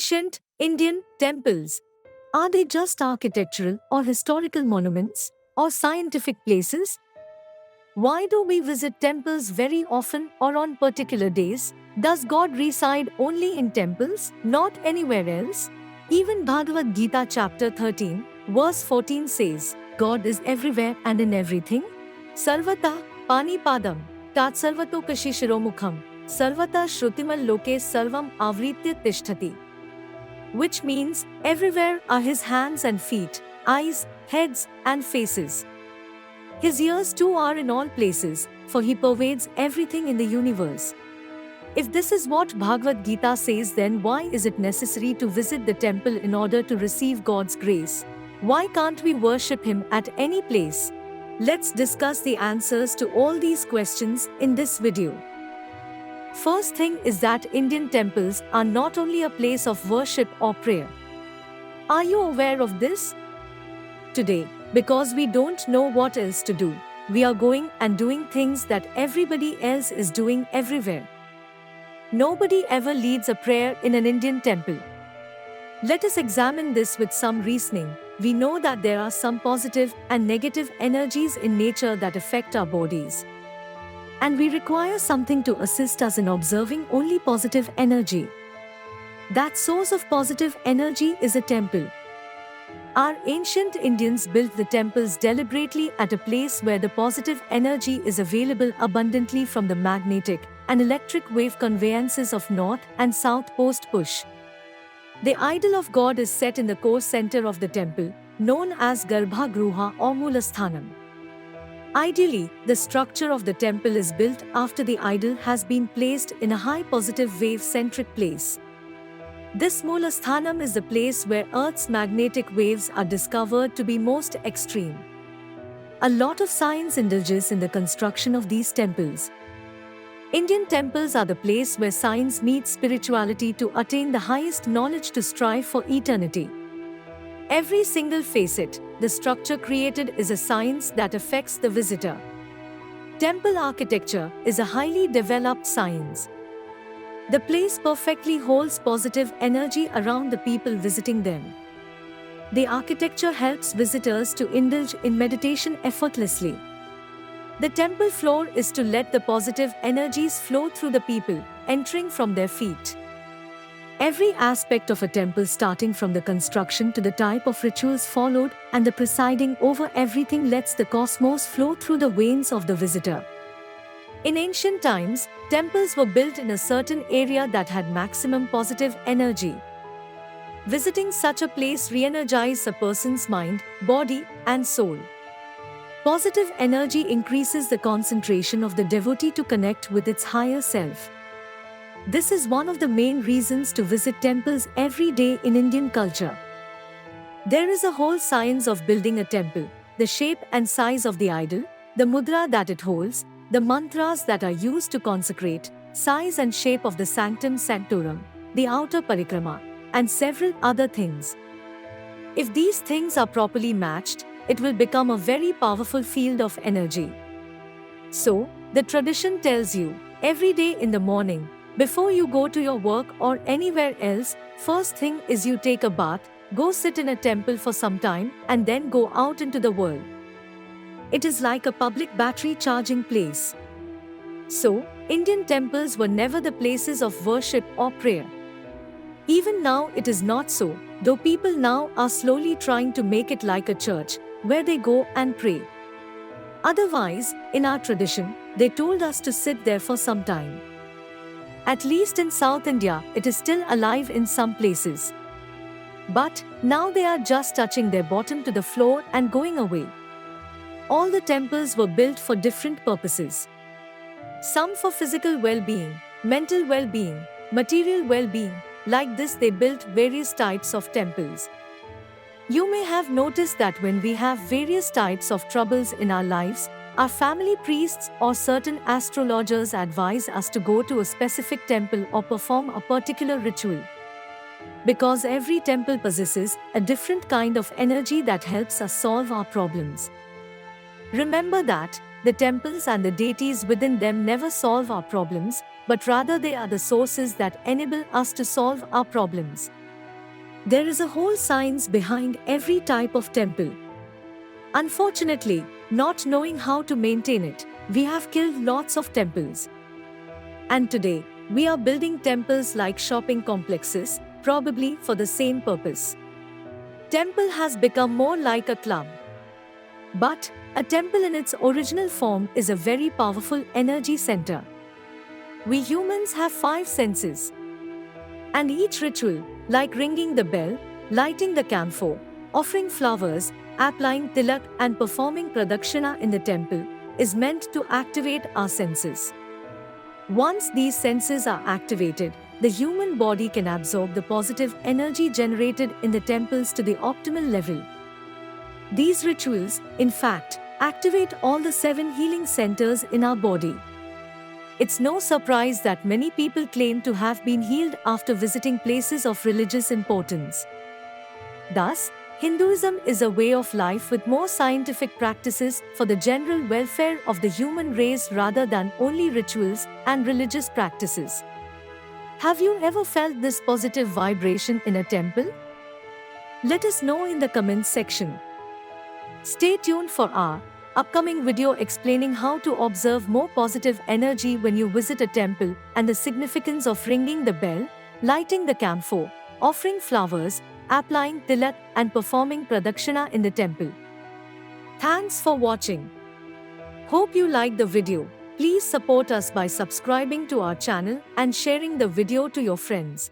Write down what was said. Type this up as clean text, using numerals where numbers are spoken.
Ancient Indian temples. Are they just architectural or historical monuments, or scientific places? Why do we visit temples very often or on particular days? Does God reside only in temples, not anywhere else? Even Bhagavad Gita chapter 13, verse 14 says, God is everywhere and in everything. Sarvata, Panipadam, Tat Sarvatokashishiromukham, Sarvata Shrutimal Loke Sarvam Avritya Tishtati. Which means, everywhere are his hands and feet, eyes, heads, and faces. His ears too are in all places, for he pervades everything in the universe. If this is what Bhagavad Gita says, then why is it necessary to visit the temple in order to receive God's grace? Why can't we worship him at any place? Let's discuss the answers to all these questions in this video. First thing is that Indian temples are not only a place of worship or prayer. Are you aware of this? Today, because we don't know what else to do, we are going and doing things that everybody else is doing everywhere. Nobody ever leads a prayer in an Indian temple. Let us examine this with some reasoning. We know that there are some positive and negative energies in nature that affect our bodies. And we require something to assist us in observing only positive energy. That source of positive energy is a temple. Our ancient Indians built the temples deliberately at a place where the positive energy is available abundantly from the magnetic and electric wave conveyances of north and south post push. The idol of God is set in the core center of the temple, known as Garbhagruha or Mulasthanam. Ideally, the structure of the temple is built after the idol has been placed in a high positive wave-centric place. This Mulasthanam is the place where Earth's magnetic waves are discovered to be most extreme. A lot of science indulges in the construction of these temples. Indian temples are the place where science meets spirituality to attain the highest knowledge to strive for eternity. Every single facet, the structure created is a science that affects the visitor. Temple architecture is a highly developed science. The place perfectly holds positive energy around the people visiting them. The architecture helps visitors to indulge in meditation effortlessly. The temple floor is to let the positive energies flow through the people, entering from their feet. Every aspect of a temple, starting from the construction to the type of rituals followed and the presiding over everything, lets the cosmos flow through the veins of the visitor. In ancient times, temples were built in a certain area that had maximum positive energy. Visiting such a place re-energizes a person's mind, body, and soul. Positive energy increases the concentration of the devotee to connect with its higher self. This is one of the main reasons to visit temples every day in Indian culture. There is a whole science of building a temple: the shape and size of the idol, the mudra that it holds, the mantras that are used to consecrate, size and shape of the sanctum sanctorum, the outer parikrama, and several other things. If these things are properly matched, it will become a very powerful field of energy. So, the tradition tells you, every day in the morning, before you go to your work or anywhere else, first thing is you take a bath, go sit in a temple for some time, and then go out into the world. It is like a public battery charging place. So, Indian temples were never the places of worship or prayer. Even now it is not so, though people now are slowly trying to make it like a church, where they go and pray. Otherwise, in our tradition, they told us to sit there for some time. At least in South India, it is still alive in some places. But now they are just touching their bottom to the floor and going away. All the temples were built for different purposes. Some for physical well-being, mental well-being, material well-being. Like this, they built various types of temples. You may have noticed that when we have various types of troubles in our lives, our family priests or certain astrologers advise us to go to a specific temple or perform a particular ritual. Because every temple possesses a different kind of energy that helps us solve our problems. Remember that the temples and the deities within them never solve our problems, but rather they are the sources that enable us to solve our problems. There is a whole science behind every type of temple. Unfortunately, not knowing how to maintain it, we have killed lots of temples. And today, we are building temples like shopping complexes, probably for the same purpose. Temple has become more like a club. But a temple in its original form is a very powerful energy center. We humans have 5 senses. And each ritual, like ringing the bell, lighting the camphor, offering flowers, applying tilak and performing Pradakshina in the temple, is meant to activate our senses. Once these senses are activated, the human body can absorb the positive energy generated in the temples to the optimal level. These rituals, in fact, activate all the 7 healing centers in our body. It's no surprise that many people claim to have been healed after visiting places of religious importance. Thus, Hinduism is a way of life with more scientific practices for the general welfare of the human race rather than only rituals and religious practices. Have you ever felt this positive vibration in a temple? Let us know in the comments section. Stay tuned for our upcoming video explaining how to observe more positive energy when you visit a temple and the significance of ringing the bell, lighting the camphor, offering flowers, applying tilak and performing Pradakshina in the temple. Thanks for watching. Hope you liked the video. Please support us by subscribing to our channel and sharing the video to your friends.